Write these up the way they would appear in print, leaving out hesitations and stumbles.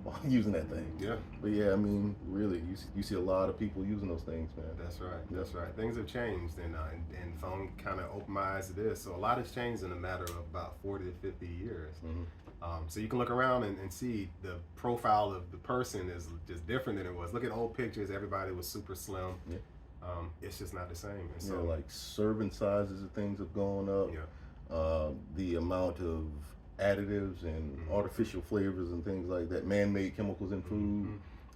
while using that thing. Yeah. But yeah, I mean, really, you see a lot of people using those things, man. That's right. That's right. Things have changed, and phone kind of opened my eyes to this. So a lot has changed in a matter of about 40 to 50 years. So you can look around and see the profile of the person is just different than it was. Look at old pictures. Everybody was super slim. Yeah. It's just not the same. And So so, like serving sizes of things have gone up. yeah. The amount of additives and artificial flavors and things like that, man-made chemicals in food.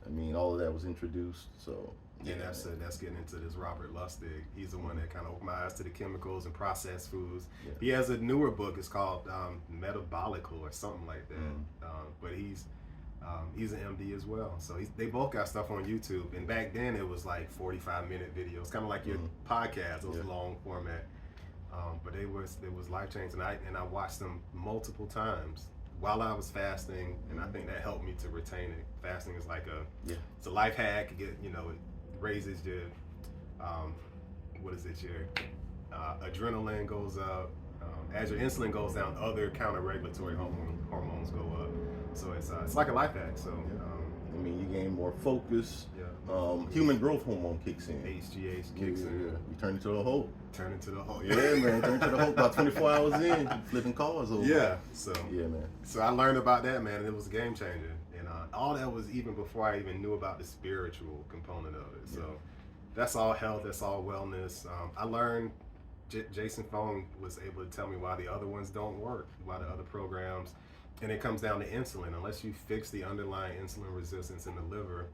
I mean, all of that was introduced. So yeah, that's getting into this Robert Lustig. He's the one that kind of opened my eyes to the chemicals and processed foods. Yeah. He has a newer book. It's called Metabolical or something like that. But he's an MD as well. So they both got stuff on YouTube. And back then it was like 45-minute videos, kind of like your podcast. Those long format. But it was life changing. And I watched them multiple times while I was fasting, and I think that helped me to retain it. Fasting is like it's a life hack. It raises your your adrenaline goes up. As your insulin goes down, other counter-regulatory hormones go up. So it's like a life hack. So I mean, you gain more focus. Yeah. Human growth hormone kicks in. HGH kicks in. You turn into the Hulk. Turn into the Hulk. Yeah, man. Turn into the Hulk. About 24 hours in, you flipping cars over. Yeah. So yeah, man. So I learned about that, man, and it was a game changer. And all that was even before I even knew about the spiritual component of it. So that's all health. That's all wellness. I learned. Jason Fong was able to tell me why the other ones don't work, why the other programs, and it comes down to insulin. Unless you fix the underlying insulin resistance in the liver,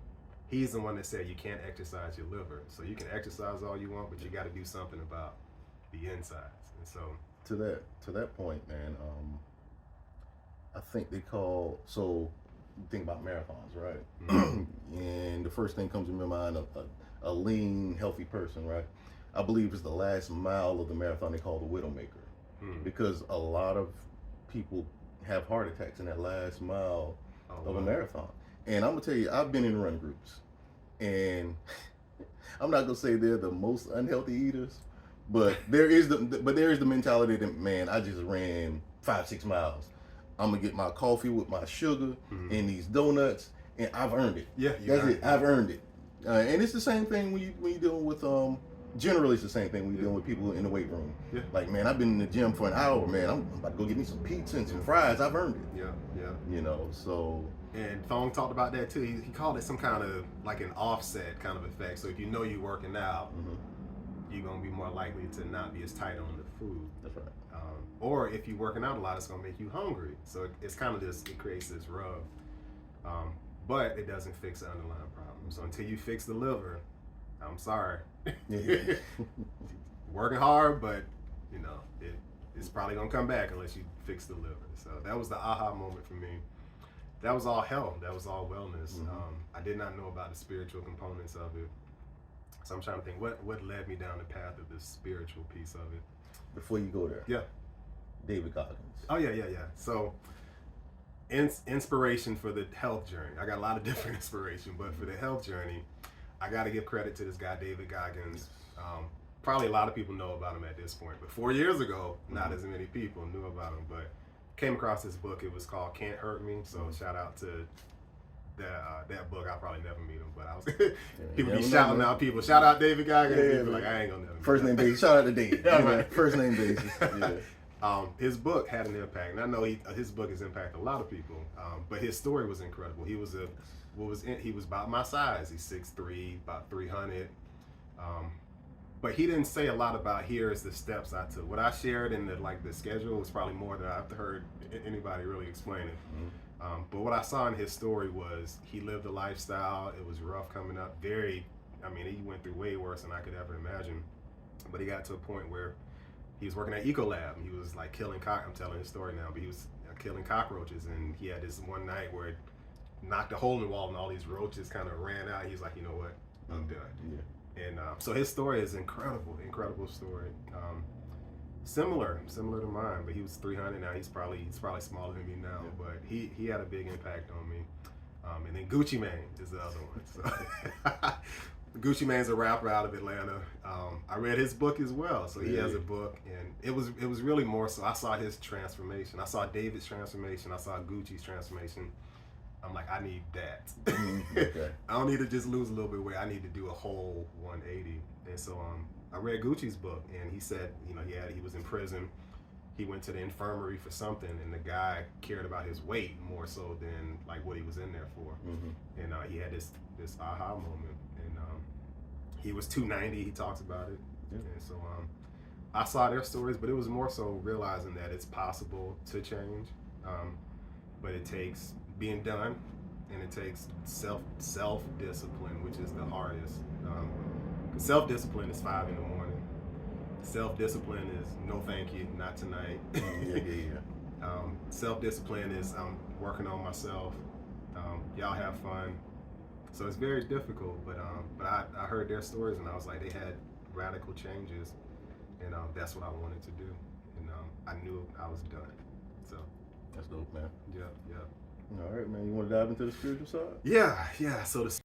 he's the one that said you can't exercise your liver. So you can exercise all you want, but you got to do something about the insides. And so to that point, man, I think they call, so you think about marathons, right? And the first thing comes to my mind, a lean, healthy person, right? I believe it's the last mile of the marathon they call the Widowmaker, because a lot of people have heart attacks in that last mile of a marathon. And I'm gonna tell you, I've been in run groups, and I'm not gonna say they're the most unhealthy eaters, but there is the mentality that, man, I just ran 5-6 miles. I'm gonna get my coffee with my sugar and these donuts, and I've earned it. Yeah, that's it. I've earned it. And it's the same thing when you're dealing with generally it's the same thing when you're dealing with people in the weight room. Yeah. Like, man, I've been in the gym for an hour, man. I'm about to go get me some pizza and some fries. I've earned it. Yeah. You know, so. And Fong talked about that too. He called it some kind of like an offset kind of effect. So if you know you're working out, you're gonna be more likely to not be as tight on the food. That's right. Or if you're working out a lot, it's gonna make you hungry. So it's kind of it creates this rub. But it doesn't fix the underlying problem. So until you fix the liver, I'm sorry. Working hard, but you know it's probably gonna come back unless you fix the liver. So that was the aha moment for me. That was all health. That was all wellness. I did not know about the spiritual components of it. So I'm trying to think what led me down the path of the spiritual piece of it. Before you go there, David Goggins. Oh yeah. So inspiration for the health journey. I got a lot of different inspiration, but for the health journey, I got to give credit to this guy, David Goggins. Probably a lot of people know about him at this point, but 4 years ago, not as many people knew about him. But came across this book. It was called Can't Hurt Me. So shout out to that book. I'll probably never meet him, but I was people be shouting out people. Shout out David Goggins. People like, I ain't gonna never. First name basis. Shout out to David. First name basis. Yeah. His book had an impact, and I know his book has impacted a lot of people. But his story was incredible. He was he was about my size. He's 6'3", about 300. But he didn't say a lot about here's the steps I took. What I shared in the schedule was probably more than I've heard anybody really explain it. But what I saw in his story was he lived a lifestyle. It was rough coming up. He went through way worse than I could ever imagine. But he got to a point where he was working at Ecolab. He was like killing I'm telling his story now, but he was killing cockroaches. And he had this one night where it knocked a hole in the wall and all these roaches kind of ran out. He's like, you know what? I'm done. Yeah. And so his story is incredible story. Similar to mine, but he was 300 now. He's probably smaller than me now, but he had a big impact on me. And then Gucci Mane is the other one. So Gucci Mane's a rapper out of Atlanta. I read his book as well. So he has a book, and it was really more so I saw his transformation. I saw David's transformation. I saw Gucci's transformation. I'm like, I need that. Okay. I don't need to just lose a little bit of weight. I need to do a whole 180. And so I read Gucci's book, and he said, you know, he was in prison. He went to the infirmary for something, and the guy cared about his weight more so than like what he was in there for. And he had this aha moment, and he was 290. He talks about it, and so I saw their stories, but it was more so realizing that it's possible to change, but it takes being done, and it takes self discipline, which is the hardest. Self discipline is 5 in the morning. Self discipline is no thank you, not tonight. Self discipline is I'm working on myself. Y'all have fun. So it's very difficult, but I heard their stories, and I was like, they had radical changes, and that's what I wanted to do, and I knew I was done. So that's dope, man. Yeah. All right, man. You want to dive into the spiritual side? Yeah. So the